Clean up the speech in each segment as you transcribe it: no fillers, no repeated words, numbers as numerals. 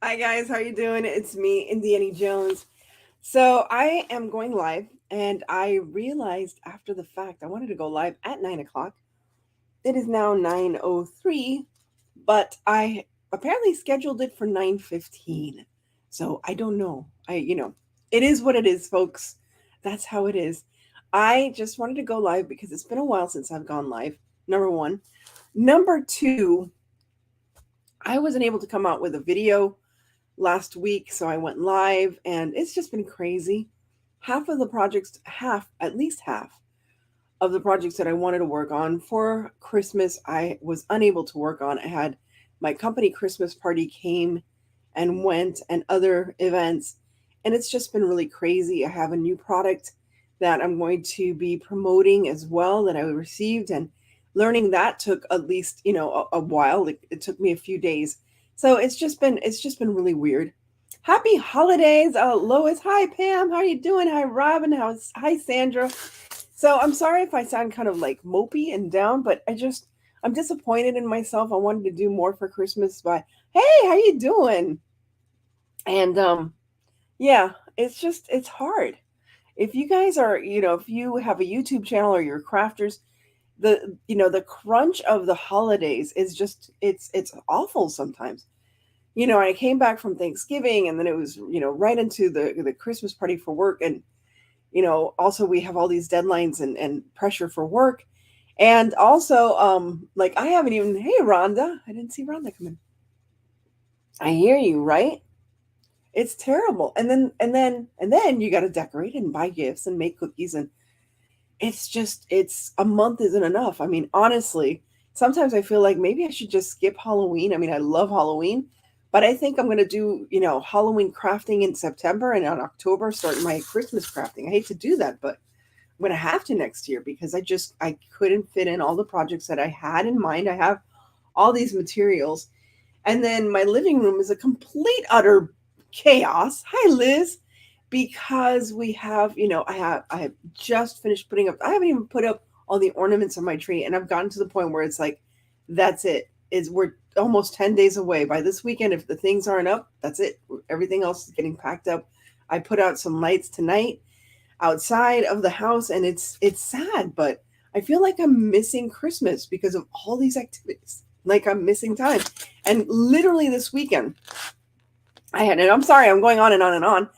Hi guys, how you doing? It's me, Indiana Jones. So I am going live, and I realized after the fact I wanted to go live at 9 o'clock. It is now 9:03, but I apparently scheduled it for 9:15. So I don't know. It is what it is, folks. That's how it is. I just wanted to go live because it's been a while since I've gone live. Number one. Number two, I wasn't able to come out with a video last week, so I went live, and it's just been crazy. At least half of the projects that I wanted to work on for Christmas, I was unable to work on. I had my company Christmas party came and went, and other events, and it's just been really crazy. I have a new product that I'm going to be promoting as well that I received, and learning that took at least a while. It took me a few days, so it's just been really weird. Happy holidays, Lois. Hi, Pam. How are you doing? Hi, Robin. Hi, Sandra. So I'm sorry if I sound kind of like mopey and down, but I'm disappointed in myself. I wanted to do more for Christmas, but hey, how you doing? And yeah, it's hard. If you guys are, if you have a YouTube channel or you're crafters, the crunch of the holidays is just it's awful sometimes. I came back from Thanksgiving, and then it was, right into the Christmas party for work, and also we have all these deadlines and pressure for work. And also, like, I haven't even, hey, Rhonda, I didn't see Rhonda come in. I hear you, right? It's terrible. And then you got to decorate and buy gifts and make cookies. And it's a month isn't enough. I mean, honestly, sometimes I feel like maybe I should just skip Halloween. I mean, I love Halloween, but I think I'm going to do, Halloween crafting in September, and on October start my Christmas crafting. I hate to do that, but I'm going to have to next year because I couldn't fit in all the projects that I had in mind. I have all these materials, and then my living room is a complete utter chaos. Hi, Liz. Because we have, I have just finished putting up. I haven't even put up all the ornaments on my tree, and I've gotten to the point where it's like, that's it. We're almost 10 days away. By this weekend, if the things aren't up, that's it. Everything else is getting packed up. I put out some lights tonight outside of the house, and it's sad, but I feel like I'm missing Christmas because of all these activities. Like, I'm missing time. And literally this weekend, and I'm sorry, I'm going on and on and on,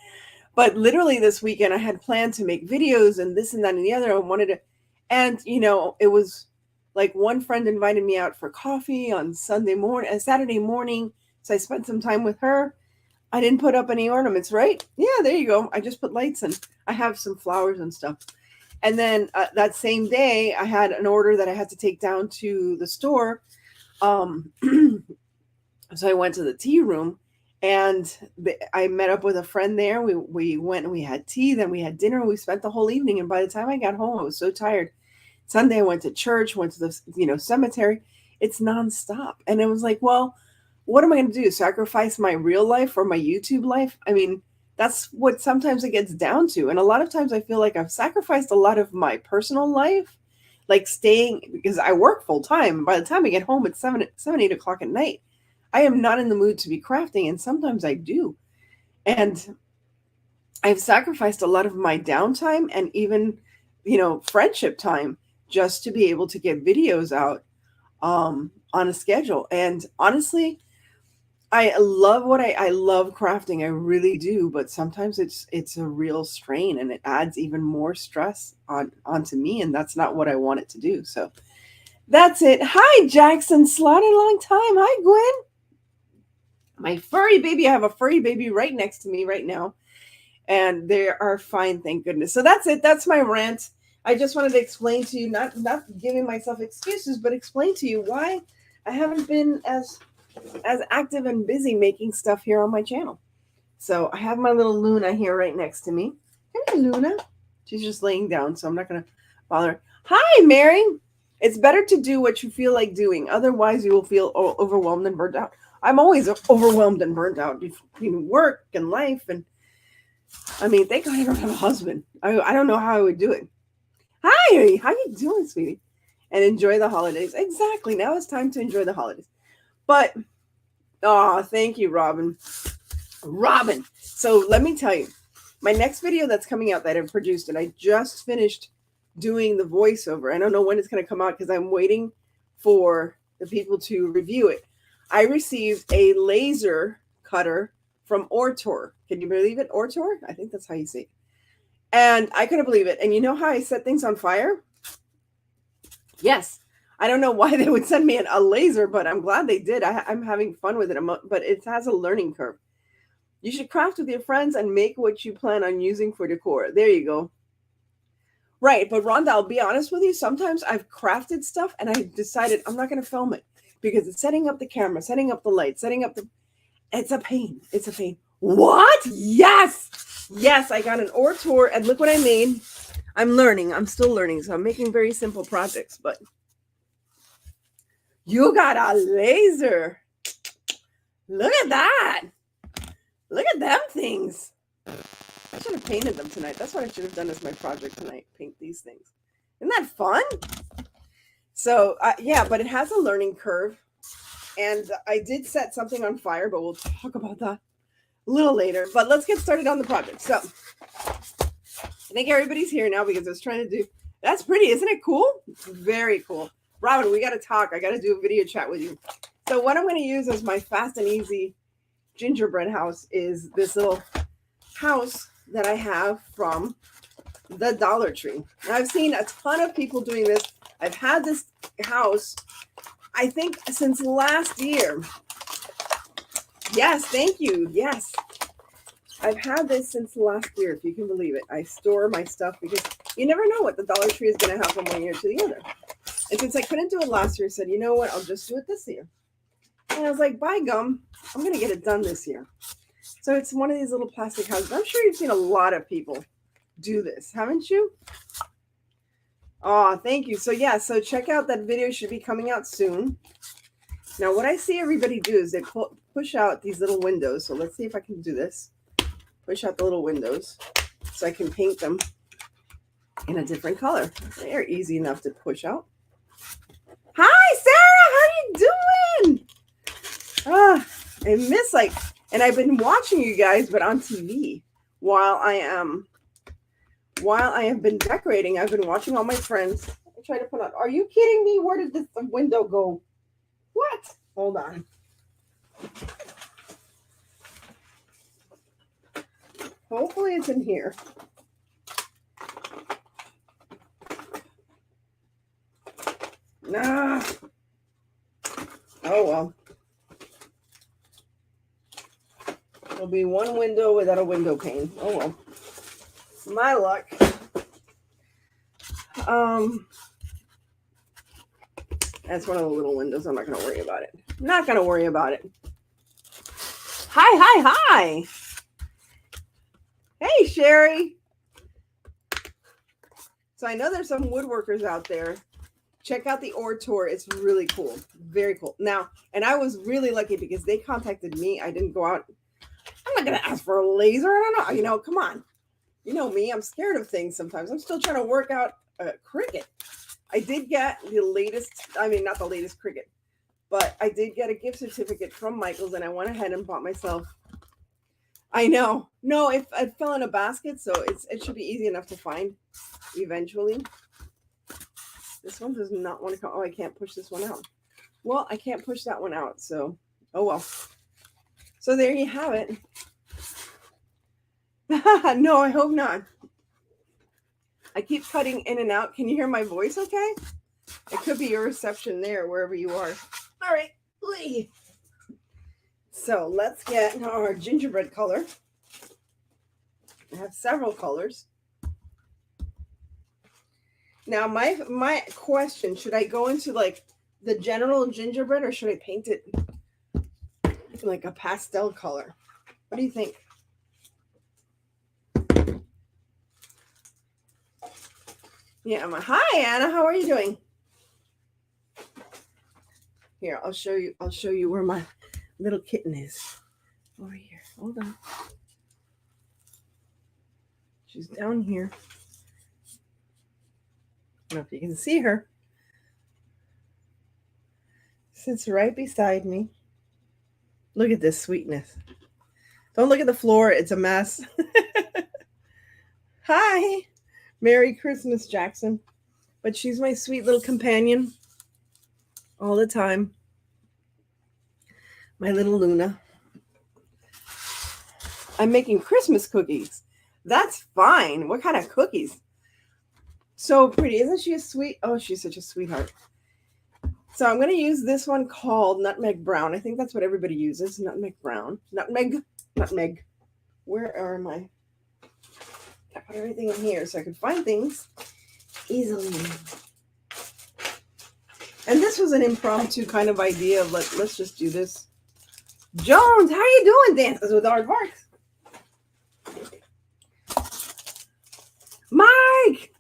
but literally this weekend I had planned to make videos and this and that and the other. I wanted to, and it was like one friend invited me out for coffee on Saturday morning. So I spent some time with her. I didn't put up any ornaments, right? Yeah, there you go. I just put lights, and I have some flowers and stuff. And then that same day, I had an order that I had to take down to the store. Um, so I went to the tea room, and I met up with a friend there. We went and we had tea, then we had dinner. We spent the whole evening, and by the time I got home, I was so tired. Sunday, I went to church, went to the cemetery. It's nonstop, and it was like, well, what am I going to do? Sacrifice my real life for my YouTube life? I mean, that's what sometimes it gets down to. And a lot of times, I feel like I've sacrificed a lot of my personal life, like staying, because I work full time. By the time I get home, it's 8 o'clock at night. I am not in the mood to be crafting, and sometimes I do. And I've sacrificed a lot of my downtime and even, friendship time just to be able to get videos out on a schedule. And honestly, I love I love crafting. I really do, but sometimes it's a real strain, and it adds even more stress onto me, and that's not what I want it to do. So that's it. Hi, Jackson Slaughter, long time. Hi, Gwen. My furry baby. I have a furry baby right next to me right now, and they are fine, thank goodness. So that's it. That's my rant. I just wanted to explain to you, not giving myself excuses, but explain to you why I haven't been as active and busy making stuff here on my channel. So I have my little Luna here right next to me. Hey, Luna. She's just laying down, so I'm not going to bother her. Hi, Mary. It's better to do what you feel like doing. Otherwise, you will feel overwhelmed and burnt out. I'm always overwhelmed and burnt out between work and life. And I mean, thank God I don't have a husband. I don't know how I would do it. Hi, how you doing, sweetie? And enjoy the holidays. Exactly. Now it's time to enjoy the holidays. But, oh, thank you, Robin. Robin. So let me tell you, my next video that's coming out that I've produced, and I just finished doing the voiceover. I don't know when it's going to come out because I'm waiting for the people to review it. I received a laser cutter from Ortor. Can you believe it? Ortor? I think that's how you say it. And I couldn't believe it. And you know how I set things on fire? Yes. I don't know why they would send me a laser, but I'm glad they did. I'm having fun with it, but it has a learning curve. You should craft with your friends and make what you plan on using for decor. There you go. Right, but Rhonda, I'll be honest with you. Sometimes I've crafted stuff and I decided I'm not going to film it because it's setting up the camera, setting up the light, setting up the... It's a pain. It's a pain. What? Yes! Yes, I got an Ortor and look what I made. I'm learning. I'm still learning, so I'm making very simple projects, but... You got a laser. Look at that. Look at them things. I should have painted them tonight. That's what I should have done as my project tonight. Paint these things. Isn't that fun? So, yeah, but it has a learning curve. And I did set something on fire, but we'll talk about that a little later. But let's get started on the project. So, I think everybody's here now because I was trying to do... That's pretty. Isn't it cool? Very cool. Robin, we got to talk. I got to do a video chat with you. So what I'm going to use as my fast and easy gingerbread house is this little house that I have from the Dollar Tree. Now, I've seen a ton of people doing this. I've had this house, I think, since last year. Yes, thank you. Yes. I've had this since last year, if you can believe it. I store my stuff because you never know what the Dollar Tree is going to have from one year to the other. And since I couldn't do it last year, I said, you know what? I'll just do it this year. And I was like, by gum, I'm going to get it done this year. So it's one of these little plastic houses. I'm sure you've seen a lot of people do this, haven't you? Oh, thank you. So yeah, so check out that video. Should be coming out soon. Now, what I see everybody do is they push out these little windows. So let's see if I can do this. Push out the little windows so I can paint them in a different color. They're easy enough to push out. Hi, Sarah. How you doing? I miss and I've been watching you guys, but on TV while I have been decorating. I've been watching all my friends. I try to put on. Are you kidding me? Where did this window go? What? Hold on. Hopefully it's in here. Nah. Oh well. There'll be one window without a window pane. Oh well. My luck. That's one of the little windows. I'm not going to worry about it. Not going to worry about it. Hi. Hey, Sherry. So I know there's some woodworkers out there. Check out the Ortor. It's really cool. Very cool. Now, and I was really lucky because they contacted me. I didn't go out. I'm not going to ask for a laser. I don't know. Come on. You know me. I'm scared of things sometimes. I'm still trying to work out a Cricut. I did get the latest, not the latest Cricut, but I did get a gift certificate from Michael's and I went ahead and bought myself. I know. No, it fell in a basket, so it should be easy enough to find eventually. This one does not want to come. Oh, I can't push this one out. Well, I can't push that one out, so oh well. So there you have it. No, I hope not. I keep cutting in and out. Can you hear my voice okay? It could be your reception there, wherever you are. All right. So let's get our gingerbread color. I have several colors. Now, my question, should I go into like the general gingerbread or should I paint it like a pastel color? What do you think? Yeah, hi Anna, how are you doing? Here, I'll show you where my little kitten is. Over here. Hold on. She's down here. I don't know if you can see her. Sits right beside me. Look at this sweetness. Don't look at the floor. It's a mess. Hi. Merry Christmas, Jackson. But she's my sweet little companion all the time. My little Luna. I'm making Christmas cookies. That's fine. What kind of cookies? So pretty. Isn't she a sweet? Oh, she's such a sweetheart. So I'm going to use this one called Nutmeg Brown. I think that's what everybody uses. Nutmeg Brown. Nutmeg. Where are my... I put everything in here so I could find things easily. And this was an impromptu kind of idea of let's just do this. Jones, how are you doing? Dances with Art Parks. Mike!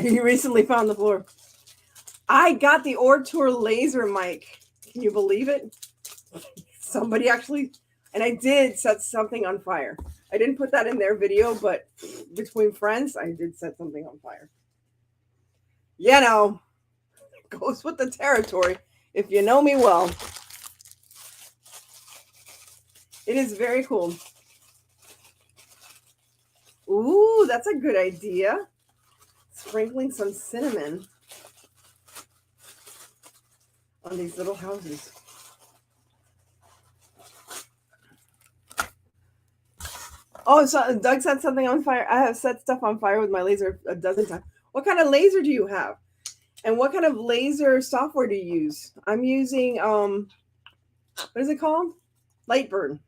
You recently found the floor. I got the Ortour laser mic. Can you believe it? Somebody actually, and I did set something on fire. I didn't put that in their video, but between friends, I did set something on fire. You know, it goes with the territory. If you know me well. It is very cool. Ooh, that's a good idea. Sprinkling some cinnamon on these little houses. Oh, so Doug set something on fire. I have set stuff on fire with my laser a dozen times. What kind of laser do you have? And what kind of laser software do you use? I'm using, what is it called? Lightburn.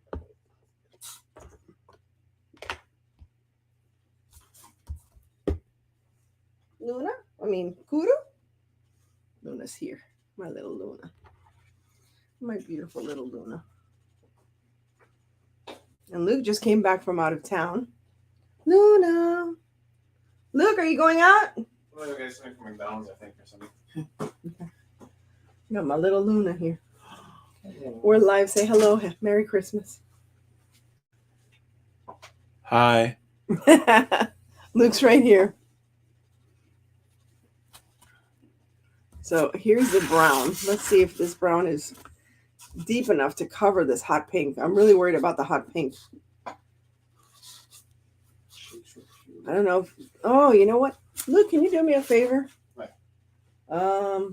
Luna? Kuru? Luna's here. My little Luna. My beautiful little Luna. And Luke just came back from out of town. Luna. Luke, are you going out? Well, I got something from McDonald's, I think, or something. Okay. Got my little Luna here. We're live. Say hello. Merry Christmas. Hi. Luke's right here. So here's the brown. Let's see if this brown is deep enough to cover this hot pink. I'm really worried about the hot pink. I don't know. Oh, you know what? Luke, can you do me a favor? What? I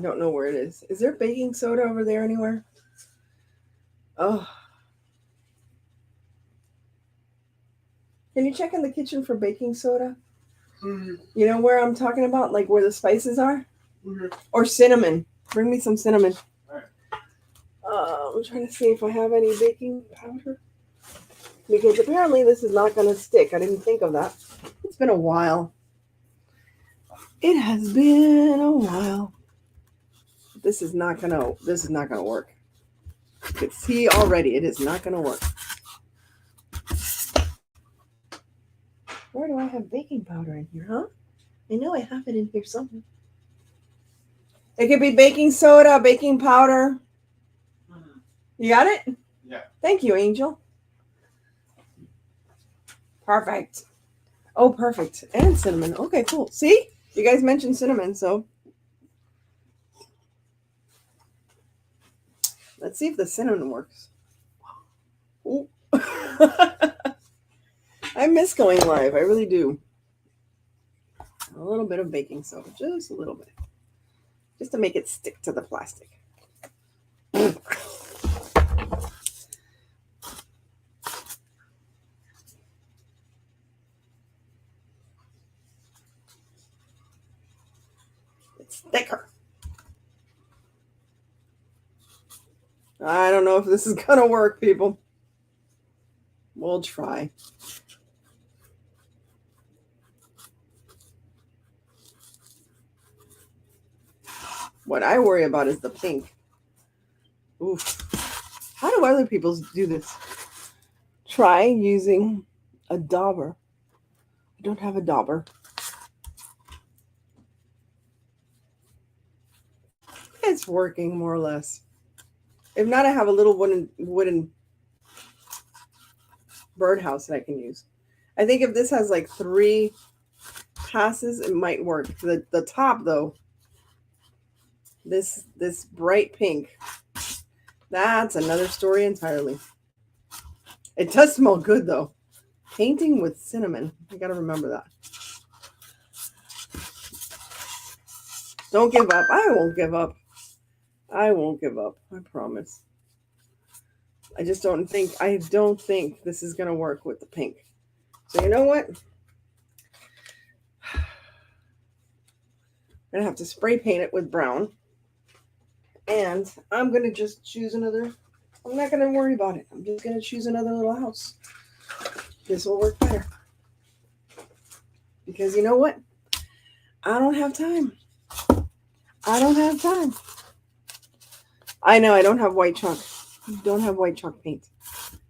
don't know where it is. Is there baking soda over there anywhere? Oh. Can you check in the kitchen for baking soda? Mm-hmm. You know where I'm talking about? Like where the spices are? Mm-hmm. Or cinnamon. Bring me some cinnamon. All right. I'm trying to see if I have any baking powder. Because apparently this is not going to stick. I didn't think of that. It's been a while. It has been a while. This is not gonna work. You can see already it is not gonna work. Where do I have baking powder in here, huh? I know I have it in here somewhere. It could be baking soda, baking powder. You got it? Yeah. Thank you, Angel. Perfect. Oh, perfect. And cinnamon. Okay, cool. See? You guys mentioned cinnamon, so let's see if the cinnamon works. Ooh. I miss going live. I really do. A little bit of baking soda. Just a little bit. Just to make it stick to the plastic. It's thicker. I don't know if this is going to work, people. We'll try. What I worry about is the pink. Oof. How do other people do this? Try using a dauber. I don't have a dauber. It's working more or less. If not, I have a little wooden birdhouse that I can use. I think if this has like 3 passes, it might work. The top though, this bright pink That's another story entirely. It does smell good though. Painting with cinnamon. I gotta remember that. Don't give up. I won't give up. I won't give up. I promise. I don't think this is gonna work with the pink. So you know what? I'm gonna have to spray paint it with brown. And I'm gonna just choose another. I'm not gonna worry about it. I'm just gonna choose another little house. This will work better. Because you know what? I don't have time. I don't have time. I know I don't have white chalk. I don't have white chalk paint.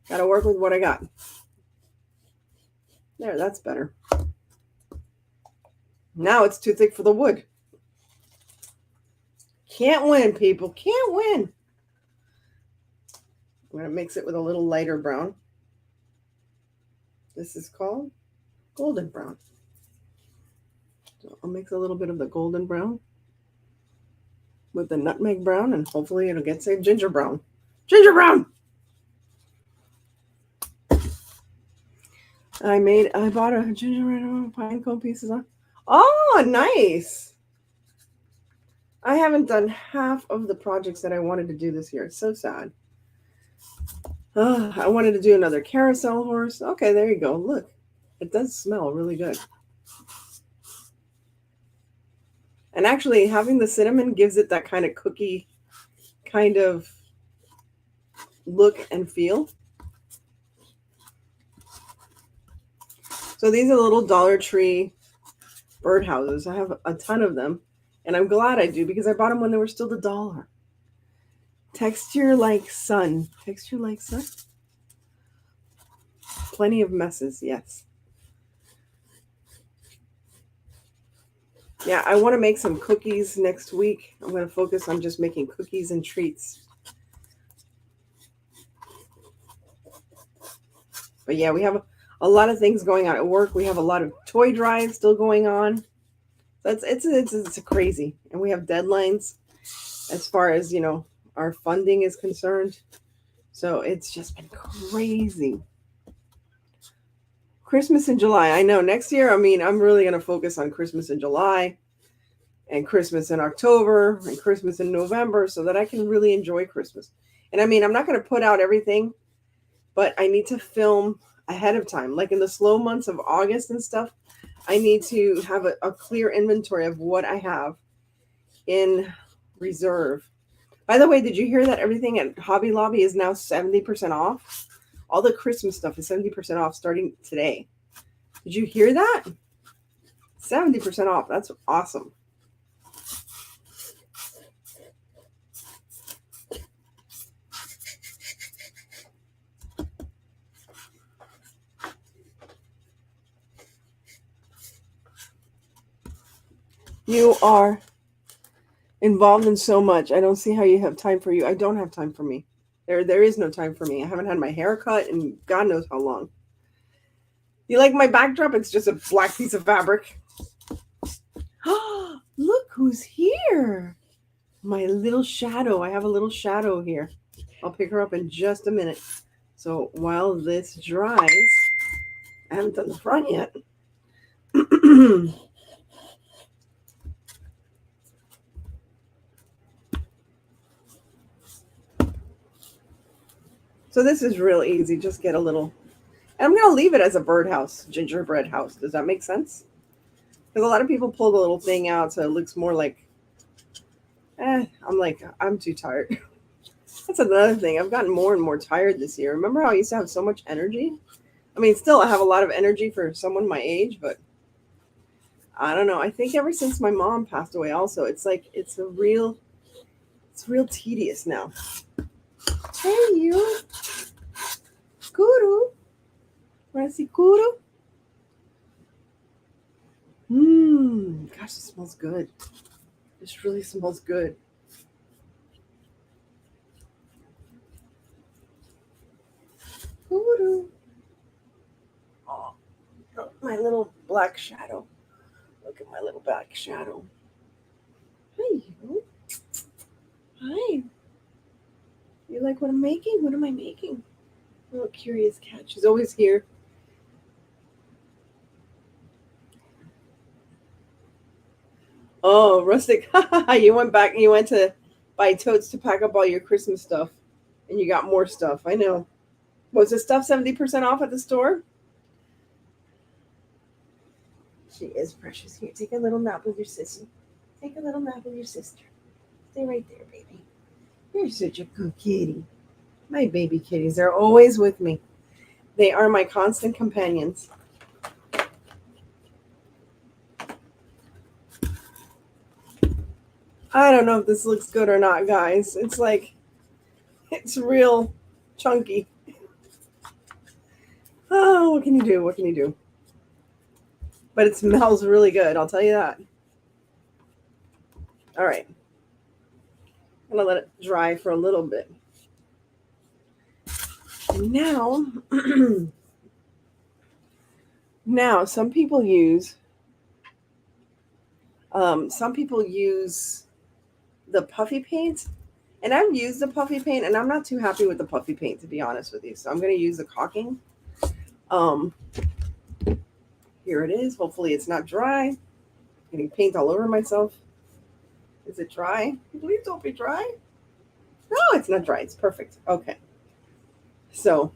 Gotta work with what I got. There, that's better. Now it's too thick for the wood. Can't win, people. Can't win. I'm going to mix it with a little lighter brown. This is called golden brown. So I'll mix a little bit of the golden brown with the nutmeg brown, and hopefully it'll get some ginger brown. Ginger brown! I bought a gingerbread pine cone pieces on. Oh, nice! I haven't done half of the projects that I wanted to do this year. It's so sad. I wanted to do another carousel horse. Okay, there you go. Look, it does smell really good. And actually, having the cinnamon gives it that kind of cookie kind of look and feel. So these are little Dollar Tree birdhouses. I have a ton of them. And I'm glad I do because I bought them when they were still $1. Texture like sun. Texture like sun. Plenty of messes, yes. Yeah, I want to make some cookies next week. I'm going to focus on just making cookies and treats. But yeah, we have a lot of things going on at work. We have a lot of toy drives still going on. It's crazy. And we have deadlines as far as, our funding is concerned. So it's just been crazy. Christmas in July. I know next year, I'm really going to focus on Christmas in July and Christmas in October and Christmas in November so that I can really enjoy Christmas. And I'm not going to put out everything, but I need to film ahead of time. Like in the slow months of August and stuff, I need to have a clear inventory of what I have in reserve. By the way, did you hear that everything at Hobby Lobby is now 70% off? All the Christmas stuff is 70% off starting today. Did you hear that? 70% off. That's awesome. You are involved in so much. I don't see how you have time for you. I don't have time for me. There is no time for me. I haven't had my hair cut in God knows how long. You like my backdrop? It's just a black piece of fabric. Look who's here. My little shadow. I have a little shadow here. I'll pick her up in just a minute. So while this dries, I haven't done the front yet. So this is real easy. Just get a little, and I'm going to leave it as a birdhouse, gingerbread house. Does that make sense? Because a lot of people pull the little thing out so it looks more like, I'm too tired. That's another thing. I've gotten more and more tired this year. Remember how I used to have so much energy? Still I have a lot of energy for someone my age, but I don't know. I think ever since my mom passed away also, it's real tedious now. Hey, you. Kuru. Want to see Kuru? Gosh, it smells good. This really smells good. Kuru. Oh, my little black shadow. Look at my little black shadow. Hi, you. Hi. You like like what I'm making? What am I making? Oh, curious cat. She's always here. Oh, rustic. You went back and you went to buy totes to pack up all your Christmas stuff. And you got more stuff. I know. Was the stuff 70% off at the store? She is precious. Here, take a little nap with your sister. Take a little nap with your sister. Stay right there, baby. You're such a good kitty. My baby kitties are always with me. They are my constant companions. I don't know if this looks good or not, guys. It's like, it's real chunky. Oh, what can you do? What can you do? But it smells really good, I'll tell you that. All right. I'm going to let it dry for a little bit. Now, now some people use the puffy paint, and I've used the puffy paint, and I'm not too happy with the puffy paint, to be honest with you. So I'm going to use the caulking. Here it is. Hopefully it's not dry. I'm getting paint all over myself. Is it dry? Please don't be dry. No, it's not dry. It's perfect. Okay. So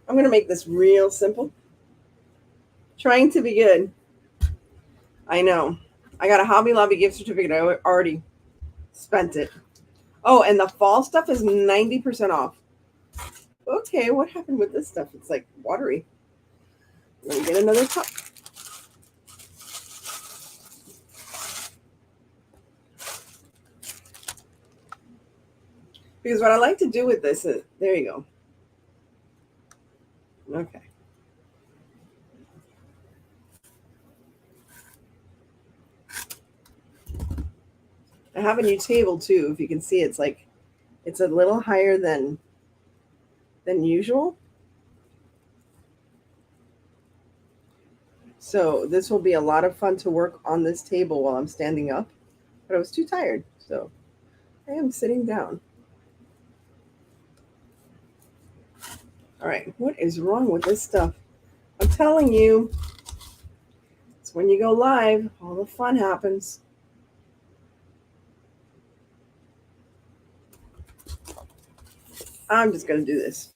I'm going to make this real simple. Trying to be good. I know. I got a Hobby Lobby gift certificate. I already spent it. Oh, and the fall stuff is 90% off. Okay, what happened with this stuff? It's like watery. Let me get another cup. Because what I like to do with this is, there you go. Okay. I have a new table too. If you can see, it's like, it's a little higher than usual. So this will be a lot of fun to work on this table while I'm standing up, but I was too tired. So I am sitting down. All right, what is wrong with this stuff? I'm telling you, it's when you go live, all the fun happens. I'm just going to do this.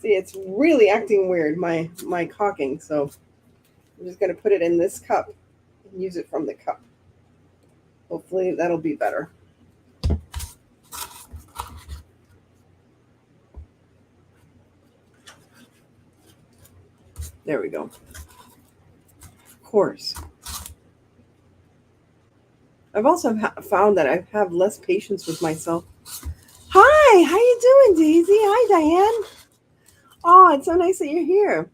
See, it's really acting weird, my caulking. So I'm just going to put it in this cup and use it from the cup. Hopefully that'll be better. There we go. Of course. I've also found that I have less patience with myself. Hi, how you doing, Daisy? Hi, Diane. Oh, it's so nice that you're here.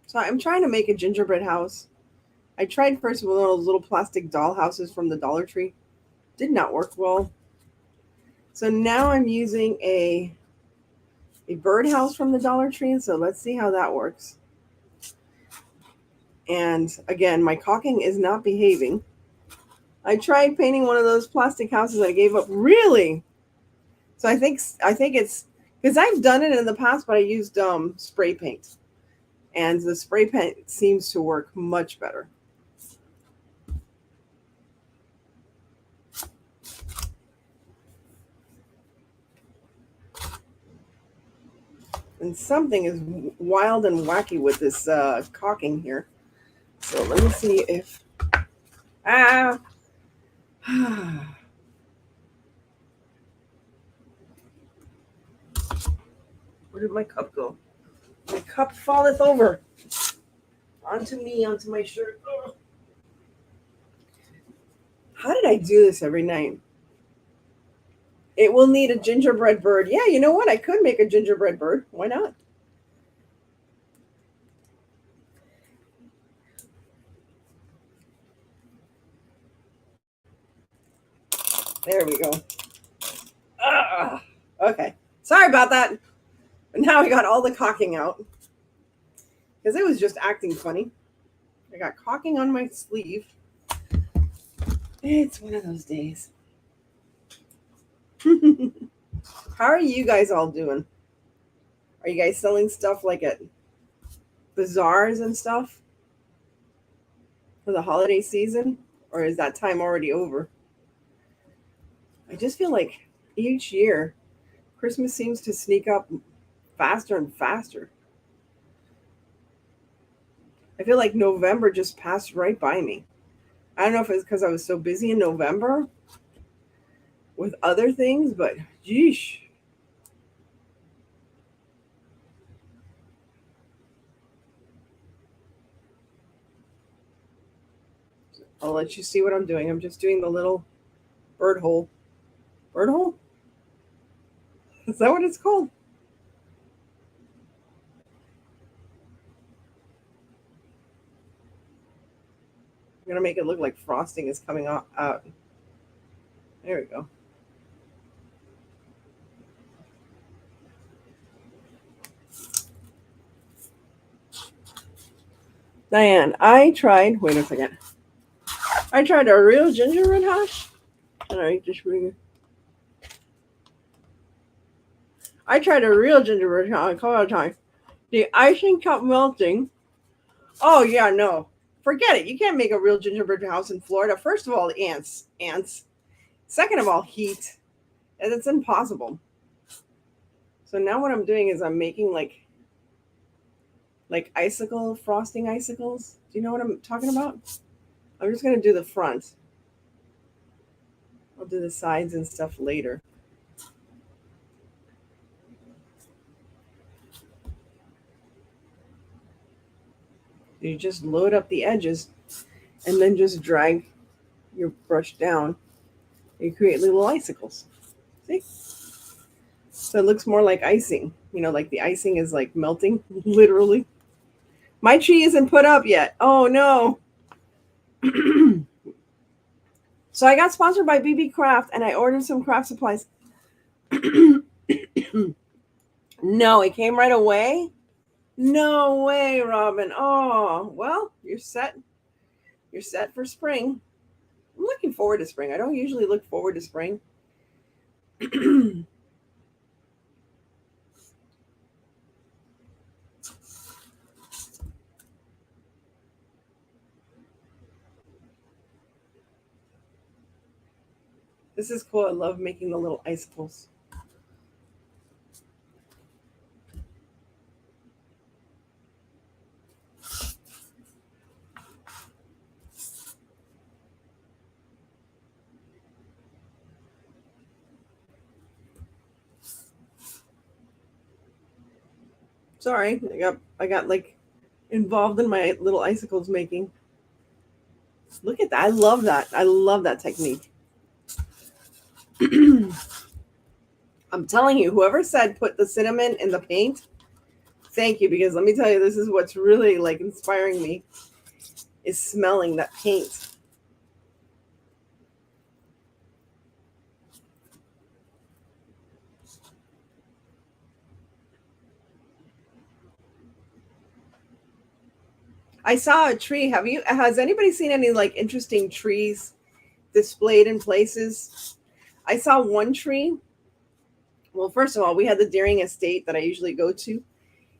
So I'm trying to make a gingerbread house. I tried first with one of those little plastic doll houses from the Dollar Tree. Did not work well. So now I'm using a birdhouse from the Dollar Tree. So let's see how that works. And again, my caulking is not behaving. I tried painting one of those plastic houses. I gave up. Really? So I think it's because I've done it in the past, but I used spray paint, and the spray paint seems to work much better. And something is wild and wacky with this caulking here. So let me see if where did my cup go? My cup falleth over. Onto me, onto my shirt. Ugh. How did I do this every night? It will need a gingerbread bird. Yeah, you know what? I could make a gingerbread bird. Why not? There we go. Okay. Sorry about that. But now I got all the caulking out. because it was just acting funny. I got caulking on my sleeve. It's one of those days. How are you guys all doing? Are you guys selling stuff like at bazaars and stuff for the holiday season? Or is that time already over? I just feel like each year Christmas seems to sneak up faster and faster. I feel like November just passed right by me. I don't know if it's because I was so busy in November with other things, but geesh. I'll let you see what I'm doing. I'm just doing the little bird hole. Bird hole? Is that what it's called? I'm going to make it look like frosting is coming out. There we go. Diane, I tried a real gingerbread house. I tried a real gingerbread house a couple of times. The icing kept melting. Oh, yeah, no. Forget it. You can't make a real gingerbread house in Florida. First of all, the ants. Second of all, heat. And it's impossible. So now what I'm doing is I'm making like frosting icicles. Do you know what I'm talking about? I'm just going to do the front. I'll do the sides and stuff later. You just load up the edges and then just drag your brush down. You create little icicles. See? So it looks more like icing. You know, like the icing is like melting, literally. My tree isn't put up yet. Oh, no. So I got sponsored by BB Craft and I ordered some craft supplies. No, it came right away. No way, Robin. Oh, well, you're set. You're set for spring. I'm looking forward to spring. I don't usually look forward to spring. This is cool. I love making the little icicles. Sorry, I got like involved in my little icicles making. Look at that. I love that. I love that technique. I'm telling you, whoever said put the cinnamon in the paint, thank you, because let me tell you, this is what's really like inspiring me is smelling that paint. I saw a tree. Has anybody seen any like interesting trees displayed in places? I saw one tree. Well, first of all, we had the Deering Estate that I usually go to.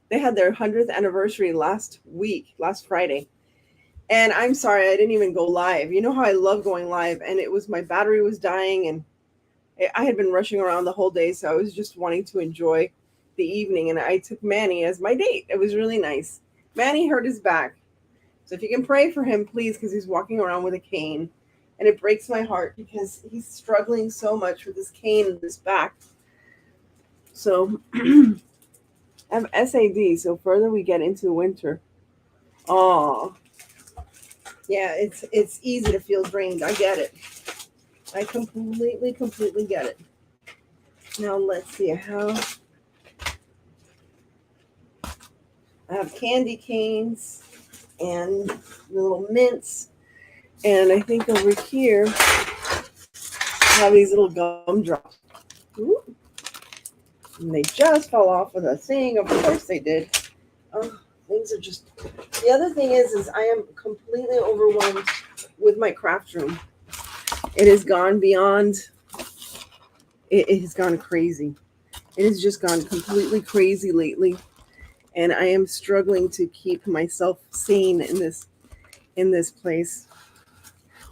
They had their 100th anniversary last Friday. And I'm sorry, I didn't even go live. You know how I love going live, and my battery was dying, and I had been rushing around the whole day, so I was just wanting to enjoy the evening, and I took Manny as my date. It was really nice. Manny hurt his back. So if you can pray for him, please, because he's walking around with a cane. And it breaks my heart because he's struggling so much with his cane and his back. So I have SAD, so further we get into winter. Oh, yeah, it's easy to feel drained. I get it. I completely get it. Now let's see how. I have candy canes and little mints. And I think over here, I have these little gumdrops. Ooh. And they just fell off of the thing. Of course they did. Oh, things are just. The other thing is I am completely overwhelmed with my craft room. It has gone beyond. It has gone crazy. It has just gone completely crazy lately, and I am struggling to keep myself sane in this place.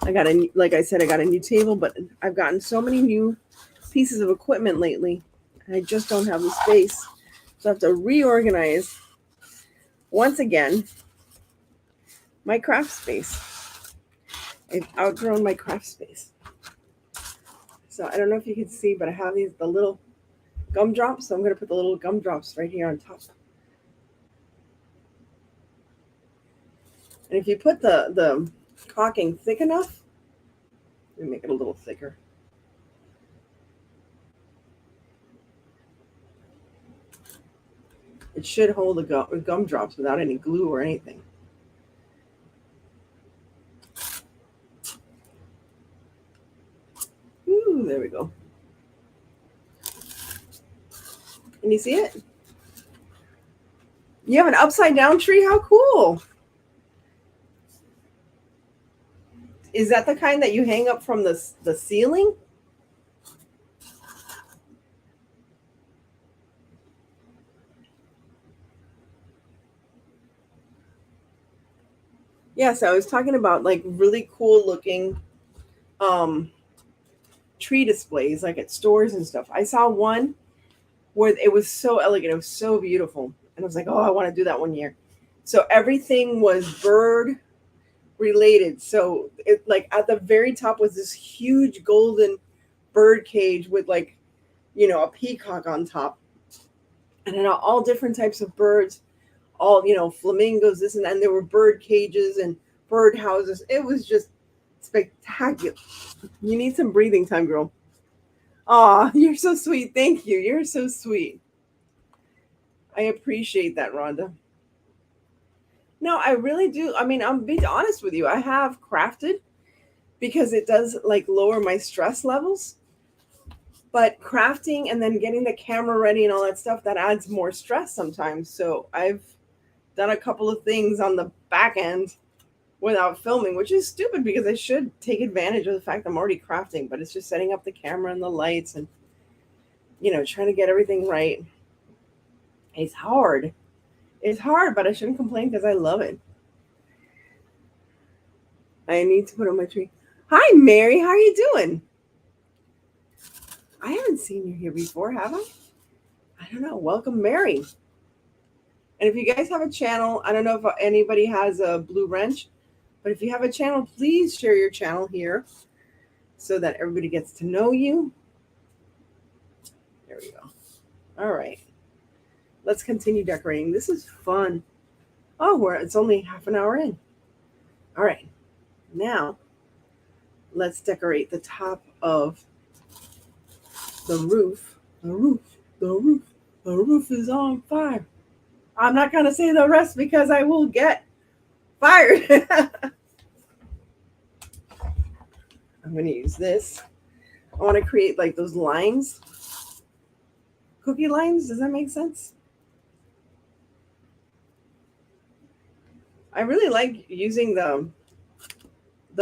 I got a like I said, I got a new table, but I've gotten so many new pieces of equipment lately, and I just don't have the space. So I have to reorganize once again my craft space. I've outgrown my craft space. So I don't know if you can see, but I have the little gumdrops. So I'm going to put the little gumdrops right here on top. And if you put the caulking thick enough, let me make it a little thicker. It should hold the gumdrops without any glue or anything. Ooh, there we go. Can you see it? You have an upside down tree? How cool. Is that the kind that you hang up from the ceiling? Yes, I was talking about like really cool looking tree displays like at stores and stuff. I saw one where it was so elegant, it was so beautiful. And I was like, oh, I want to do that one year. So everything was bird related. So it like at the very top was this huge golden bird cage with like, a peacock on top. And then all different types of birds, all, flamingos, this and that. And there were bird cages and bird houses. It was just spectacular. You need some breathing time, girl. Aw, you're so sweet. Thank you. You're so sweet. I appreciate that, Rhonda. No, I really do. I mean, I'm being honest with you. I have crafted because it does like lower my stress levels. But crafting and then getting the camera ready and all that stuff, that adds more stress sometimes. So I've done a couple of things on the back end without filming, which is stupid because I should take advantage of the fact I'm already crafting, but it's just setting up the camera and the lights and, trying to get everything right. It's hard. It's hard, but I shouldn't complain because I love it. I need to put on my tree. Hi, Mary. How are you doing? I haven't seen you here before, have I? I don't know. Welcome, Mary. And if you guys have a channel, I don't know if anybody has a blue wrench, but if you have a channel, please share your channel here so that everybody gets to know you. There we go. All right. Let's continue decorating. This is fun. Oh, it's only half an hour in. All right. Now, let's decorate the top of the roof. The roof. The roof. The roof is on fire. I'm not going to say the rest because I will get fired. I'm going to use this. I want to create like those lines. Cookie lines. Does that make sense? I really like using the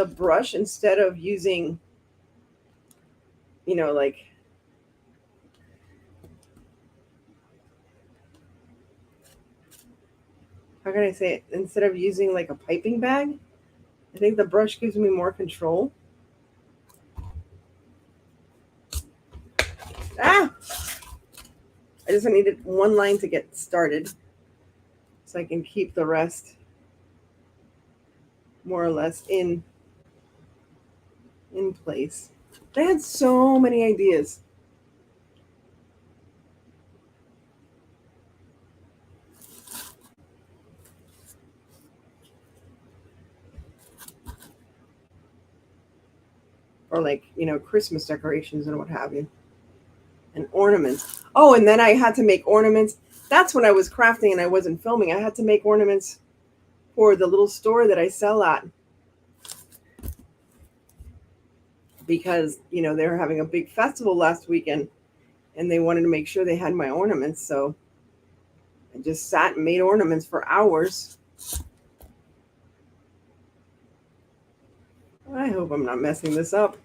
brush instead of using, like, how can I say it? Instead of using like a piping bag, I think the brush gives me more control. Ah! I just needed one line to get started so I can keep the rest more or less in place. I had so many ideas. Or like, Christmas decorations and what have you. And ornaments. Oh, and then I had to make ornaments. That's when I was crafting and I wasn't filming. I had to make ornaments for the little store that I sell at. Because, they were having a big festival last weekend and they wanted to make sure they had my ornaments. So I just sat and made ornaments for hours. I hope I'm not messing this up.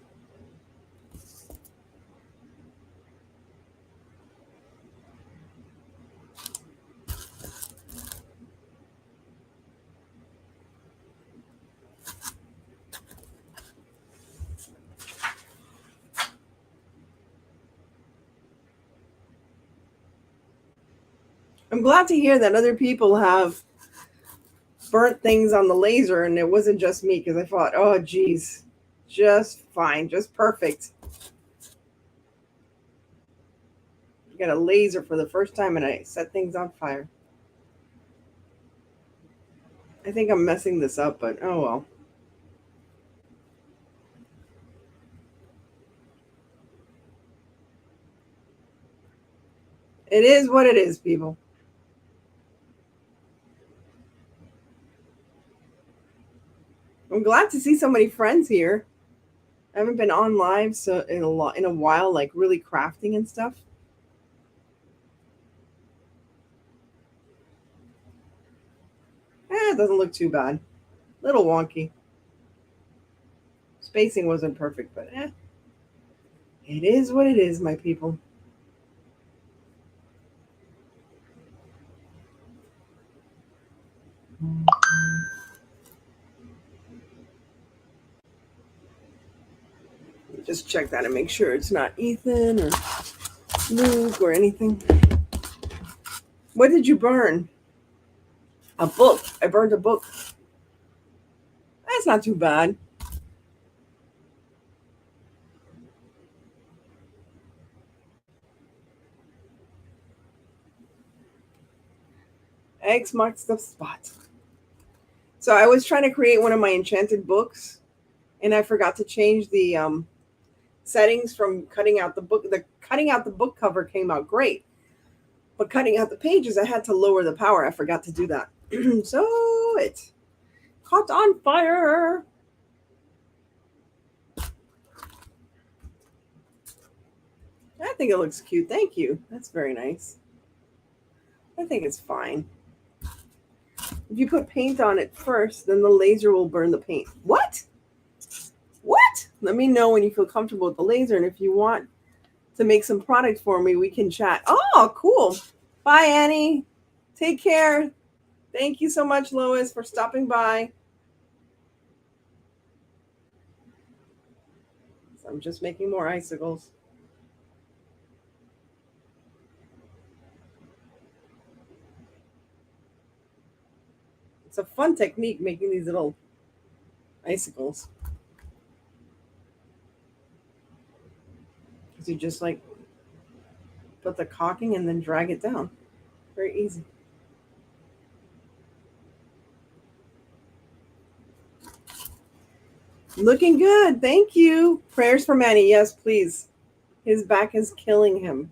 I'm glad to hear that other people have burnt things on the laser and it wasn't just me, because I thought, oh geez, just fine, just perfect. I got a laser for the first time and I set things on fire. I think I'm messing this up, but oh well. It is what it is, people. I'm glad to see so many friends here. I haven't been on live so in a while, like really crafting and stuff. It doesn't look too bad. Little wonky. Spacing wasn't perfect, but it is what it is, my people. Just check that and make sure it's not Ethan or Luke or anything. What did you burn? A book. I burned a book. That's not too bad. X marks the spot. So I was trying to create one of my enchanted books, and I forgot to change the settings from cutting out the book. The cutting out the book cover came out great, but cutting out the pages, I had to lower the power. I forgot to do that. So it caught on fire. I think it looks cute. Thank you. That's very nice. I think it's fine. If you put paint on it first, then the laser will burn the paint. What? What? Let me know when you feel comfortable with the laser. And if you want to make some products for me, we can chat. Oh, cool. Bye, Annie. Take care. Thank you so much, Lois, for stopping by. So I'm just making more icicles. It's a fun technique making these little icicles. Because you just like put the caulking and then drag it down. Very easy. Looking good. Thank you. Prayers for Manny. Yes, please. His back is killing him.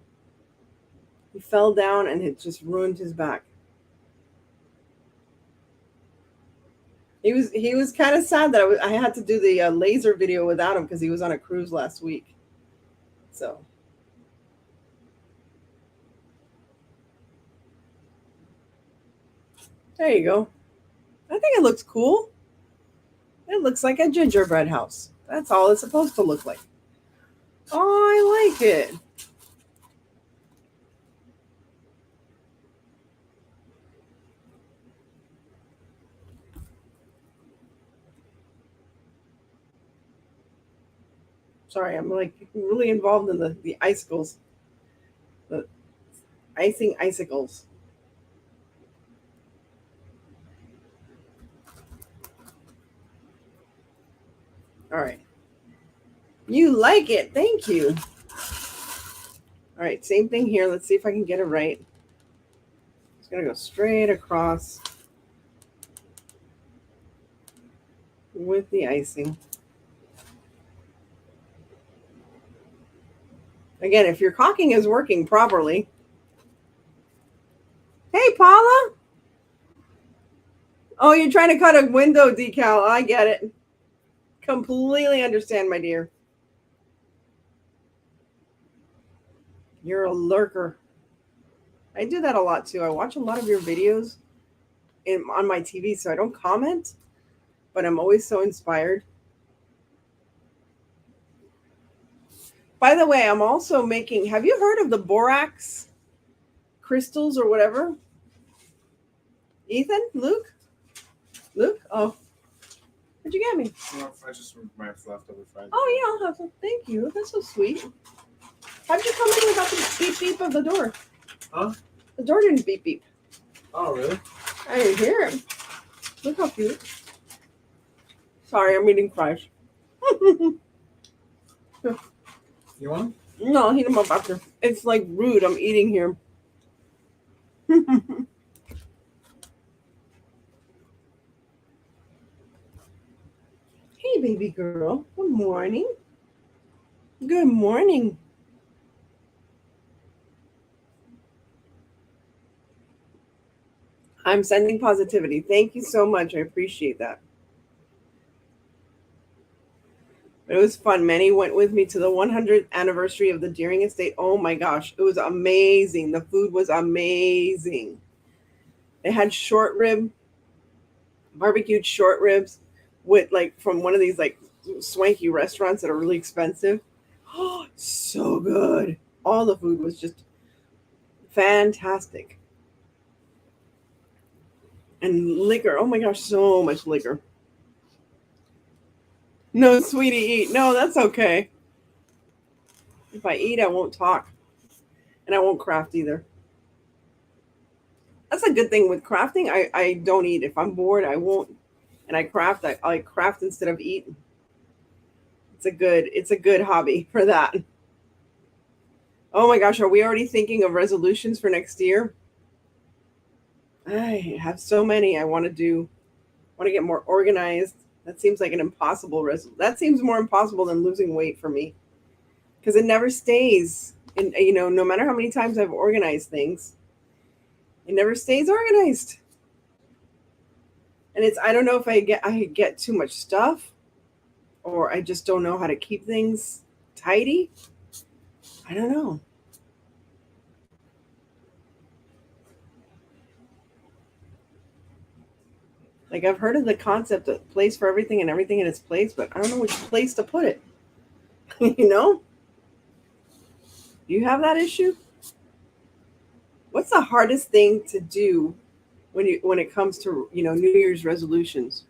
He fell down and it just ruined his back. He was kind of sad that I had to do the laser video without him because he was on a cruise last week. So there you go. I think it looks cool. It looks like a gingerbread house. That's all it's supposed to look like. Oh, I like it. Sorry, I'm like really involved in the icicles. The icing icicles. All right. You like it. Thank you. All right, same thing here. Let's see if I can get it right. It's going to go straight across with the icing. Again, if your caulking is working properly. Hey, Paula. Oh, you're trying to cut a window decal. I get it. Completely understand, my dear. You're a lurker. I do that a lot too. I watch a lot of your videos on my TV, so I don't comment, but I'm always so inspired. By the way, I'm also making, have you heard of the borax crystals or whatever? Ethan? Luke? Luke? Oh, what'd you get me? No, I just my leftover fried. Oh, yeah, I'll have some. Thank you. That's so sweet. How'd you come in without the beep beep of the door? Huh? The door didn't beep beep. Oh, really? I didn't hear him. Look how cute. Sorry, I'm eating fries. You want? No, I'll heat them up after. It's like rude. I'm eating here. Hey, baby girl. Good morning. Good morning. I'm sending positivity. Thank you so much. I appreciate that. It was fun. Manny went with me to the 100th anniversary of the Deering Estate. Oh my gosh, it was amazing. The food was amazing. They had short rib, barbecued short ribs with like from one of these like swanky restaurants that are really expensive. Oh, so good. All the food was just fantastic. And liquor. Oh my gosh, so much liquor. No, sweetie, eat. No, that's okay. If I eat, I won't talk. And I won't craft either. That's a good thing with crafting. I don't eat. If I'm bored, I won't. And I craft. I craft instead of eat. It's a good hobby for that. Oh my gosh, are we already thinking of resolutions for next year? I have so many I want to do. I want to get more organized. That seems like an impossible that seems more impossible than losing weight for me. Because it never stays. And no matter how many times I've organized things, it never stays organized. And I don't know if I get too much stuff or I just don't know how to keep things tidy. I don't know. Like I've heard of the concept of place for everything and everything in its place, but I don't know which place to put it. you know? Do you have that issue? What's the hardest thing to do when it comes to, New Year's resolutions?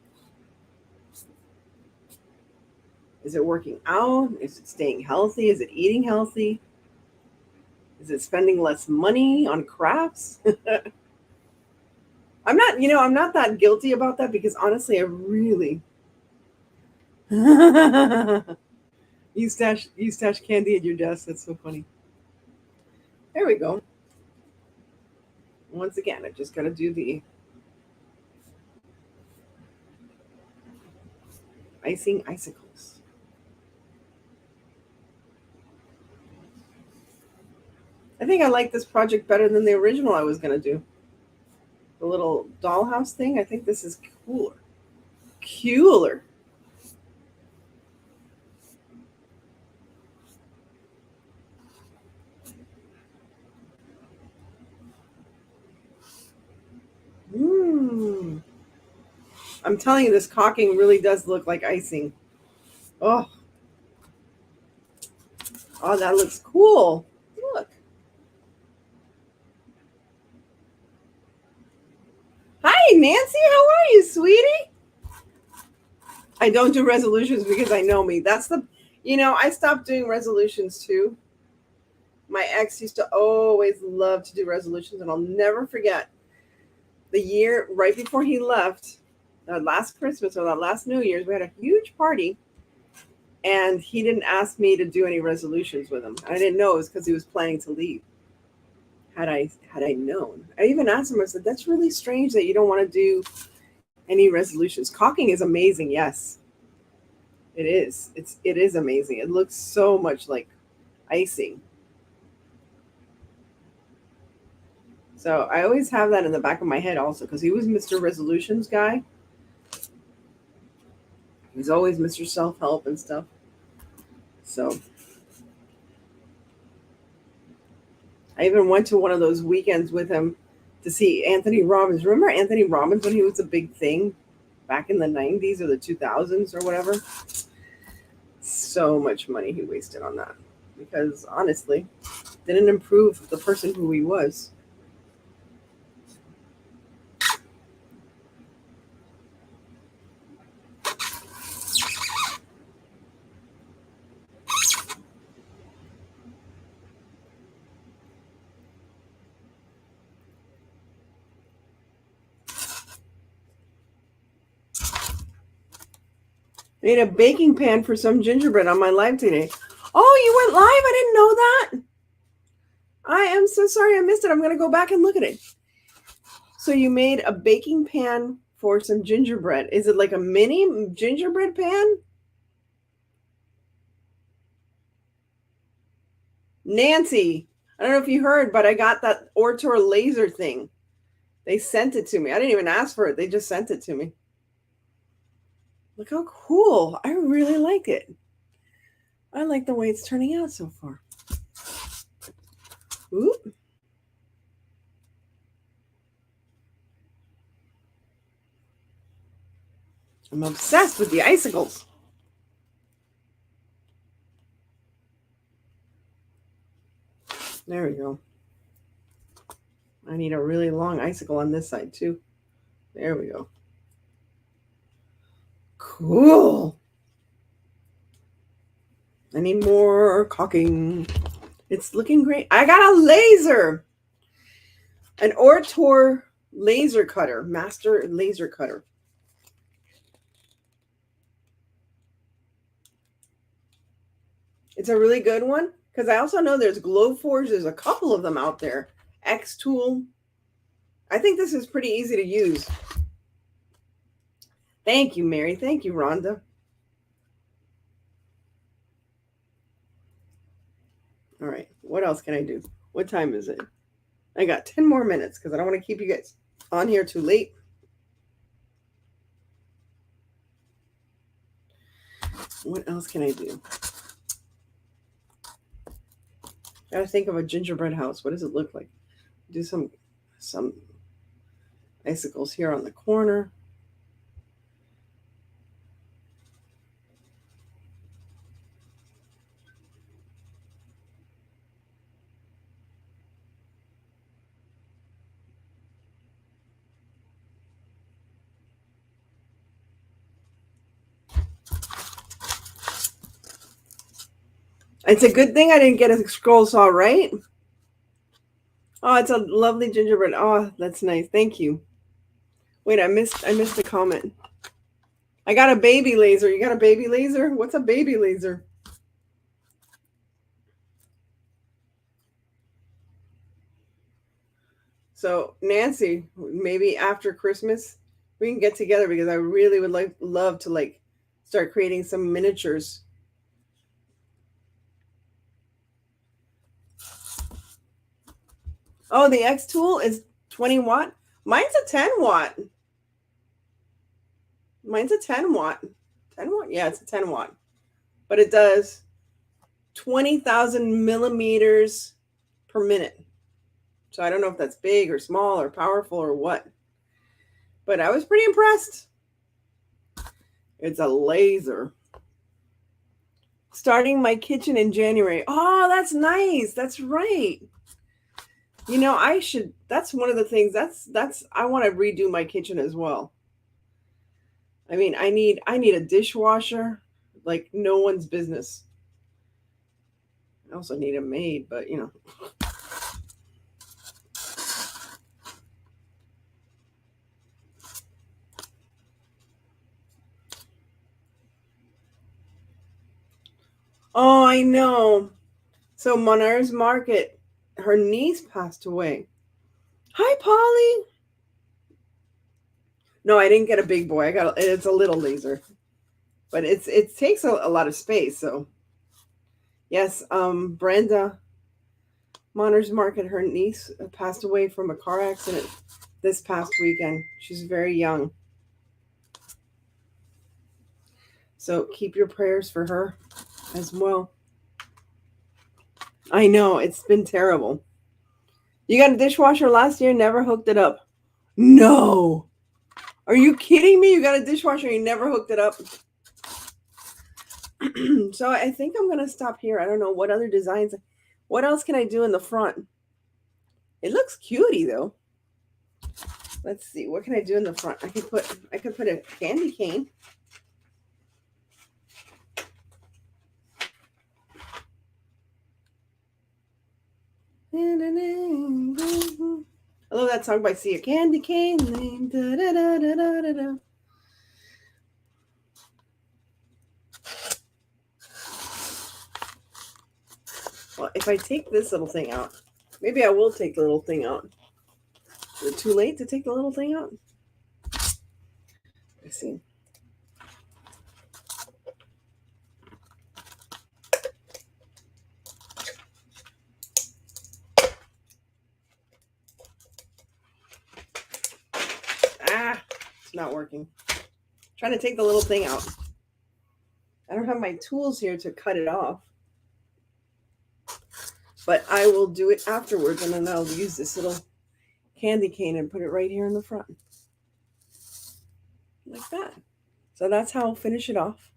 Is it working out? Is it staying healthy? Is it eating healthy? Is it spending less money on crafts? I'm not that guilty about that because honestly, I really you stash candy at your desk. That's so funny. There we go. Once again, I just got to do the icing icicles. I think I like this project better than the original I was going to do. The little dollhouse thing. I think this is cooler. Cooler. Mmm. I'm telling you, this caulking really does look like icing. Oh. Oh, that looks cool. Look. Hi, Nancy. How are you, sweetie? I don't do resolutions because I know me. I stopped doing resolutions too. My ex used to always love to do resolutions, and I'll never forget the year right before he left, last Christmas or that last New Year's, we had a huge party, and he didn't ask me to do any resolutions with him. I didn't know it was because he was planning to leave. Had I known, I even asked him. I said, "That's really strange that you don't want to do any resolutions. Caulking is amazing. Yes, it is. It is amazing. It looks so much like icing." So I always have that in the back of my head also because he was Mr. Resolutions guy. He's always Mr. Self-Help and stuff. So I even went to one of those weekends with him to see Anthony Robbins. Remember Anthony Robbins when he was a big thing back in the 90s or the 2000s or whatever? So much money he wasted on that because honestly, didn't improve the person who he was. Made a baking pan for some gingerbread on my live today. Oh, you went live? I didn't know that. I am so sorry I missed it. I'm going to go back and look at it. So you made a baking pan for some gingerbread. Is it like a mini gingerbread pan? Nancy, I don't know if you heard, but I got that Ortor laser thing. They sent it to me. I didn't even ask for it. They just sent it to me. Look how cool. I really like it. I like the way it's turning out so far. Oop. I'm obsessed with the icicles. There we go. I need a really long icicle on this side too. There we go. Cool. I need more caulking. It's looking great. I got a laser. An Ortor laser cutter, master laser cutter. It's a really good one because I also know there's Glowforge. There's a couple of them out there. X Tool. I think this is pretty easy to use. Thank you, Mary. Thank you, Rhonda. All right. What else can I do? What time is it? I got 10 more minutes because I don't want to keep you guys on here too late. What else can I do? Gotta think of a gingerbread house. What does it look like? Do some icicles here on the corner. It's a good thing I didn't get a scroll saw, right? Oh, it's a lovely gingerbread. Oh, that's nice. Thank you. Wait, I missed the comment. I got a baby laser. You got a baby laser? What's a baby laser? So, Nancy, maybe after Christmas we can get together because I really would love to start creating some miniatures. Oh, the X tool is 20 watt. Mine's a 10 watt. Mine's a 10 watt. 10 watt? Yeah, it's a 10 watt. But it does 20,000 millimeters per minute. So I don't know if that's big or small or powerful or what. But I was pretty impressed. It's a laser. Starting my kitchen in January. Oh, that's nice. That's right. You know, that's one of the things I want to redo my kitchen as well. I mean, I need a dishwasher like no one's business. I also need a maid, but you know. Oh, I know. So Monar's Market, her niece passed away. Hi, Polly. No, I didn't get a big boy. It's a little laser, but it takes a lot of space. So yes, Brenda, Monar's Market, her niece passed away from a car accident this past weekend. She's very young. So keep your prayers for her as well. I know, it's been terrible. You got a dishwasher last year, never hooked it up. No. Are you kidding me? You got a dishwasher and you never hooked it up? So I think I'm going to stop here. I don't know what other designs. What else can I do in the front? It looks cutie though. Let's see. What can I do in the front? I could put a candy cane. I love that song by Sia. Candy cane lane. Da, da, da, da, da, da, da. Well, if I take this little thing out, maybe I will take the little thing out. Is it too late to take the little thing out? Let's see. It's not working. I'm trying to take the little thing out. I don't have my tools here to cut it off. But I will do it afterwards, and then I'll use this little candy cane and put it right here in the front. Like that. So that's how I'll finish it off.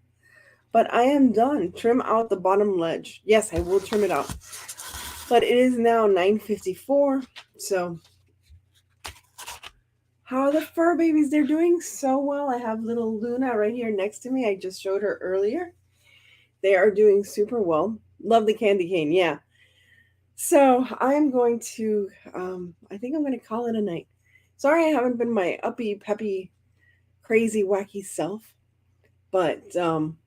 But I am done. Trim out the bottom ledge. Yes, I will trim it out. But it is now 9:54. So how are the fur babies? They're doing so well. I have little Luna right here next to me. I just showed her earlier. They are doing super well. Love the candy cane. Yeah. So I'm going to, I think I'm going to call it a night. Sorry I haven't been my uppy, peppy, crazy, wacky self. But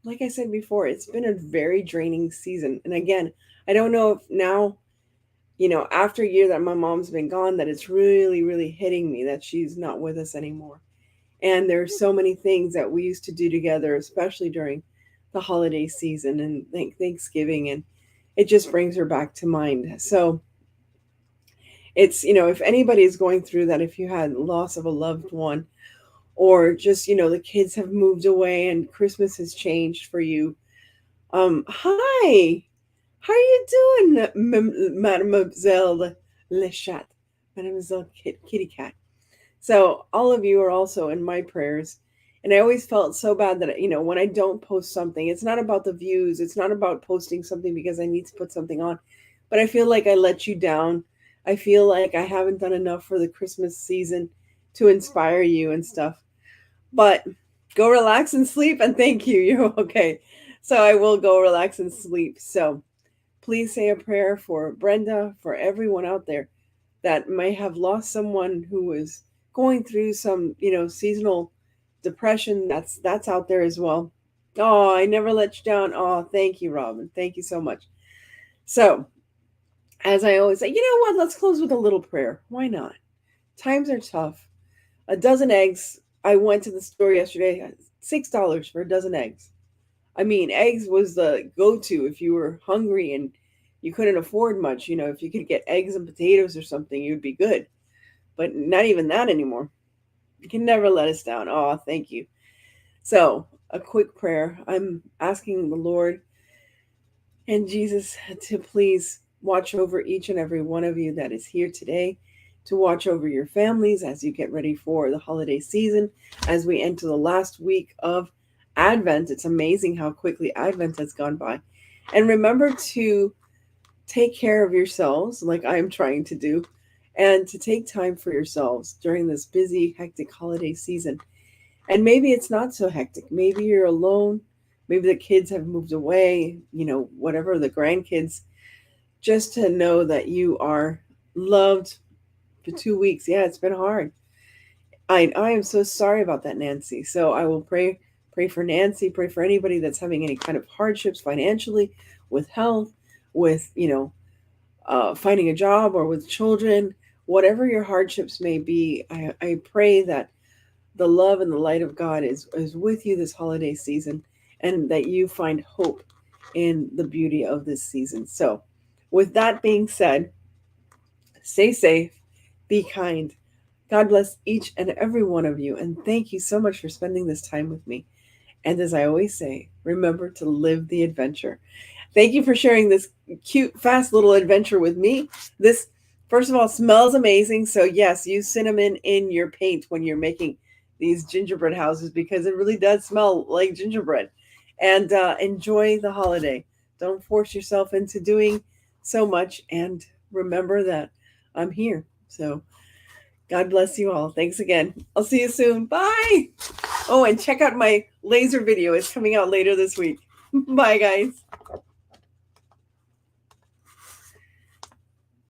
like I said before, it's been a very draining season. And again, I don't know if now, after a year that my mom's been gone, that it's really, really hitting me that she's not with us anymore. And there's so many things that we used to do together, especially during the holiday season and Thanksgiving. And it just brings her back to mind. So it's, if anybody is going through that, if you had loss of a loved one, or just, the kids have moved away and Christmas has changed for you. Hi, how are you doing, Mademoiselle Le Chat, Mademoiselle Kitty Cat? So all of you are also in my prayers. And I always felt so bad that, when I don't post something, it's not about the views. It's not about posting something because I need to put something on. But I feel like I let you down. I feel like I haven't done enough for the Christmas season to inspire you and stuff. But go relax and sleep. And thank you. You're okay. So I will go relax and sleep. So please say a prayer for Brenda, for everyone out there that may have lost someone who was going through some, seasonal depression. That's out there as well. Oh, I never let you down. Oh, thank you, Robin. Thank you so much. So, as I always say, you know what? Let's close with a little prayer. Why not? Times are tough. A dozen eggs. I went to the store yesterday. $6 for a dozen eggs. I mean, eggs was the go-to if you were hungry and you couldn't afford much. If you could get eggs and potatoes or something, you'd be good. But not even that anymore. You can never let us down. Oh, thank you. So, a quick prayer. I'm asking the Lord and Jesus to please watch over each and every one of you that is here today, to watch over your families as you get ready for the holiday season, as we enter the last week of Advent. It's amazing how quickly Advent has gone by. And remember to take care of yourselves, like I am trying to do, and to take time for yourselves during this busy, hectic holiday season. And maybe it's not so hectic. Maybe you're alone. Maybe the kids have moved away, whatever, the grandkids. Just to know that you are loved for 2 weeks. Yeah, it's been hard. I am so sorry about that, Nancy. So I will pray for Nancy, pray for anybody that's having any kind of hardships financially, with health, with, finding a job, or with children. Whatever your hardships may be, I pray that the love and the light of God is with you this holiday season, and that you find hope in the beauty of this season. So, with that being said, stay safe, be kind. God bless each and every one of you, and thank you so much for spending this time with me. And as I always say, remember to live the adventure. Thank you for sharing this cute, fast little adventure with me. This First of all, smells amazing. So yes, use cinnamon in your paint when you're making these gingerbread houses because it really does smell like gingerbread. And enjoy the holiday. Don't force yourself into doing so much. And remember that I'm here. So God bless you all. Thanks again. I'll see you soon. Bye. Oh, and check out my laser video. It's coming out later this week. Bye, guys.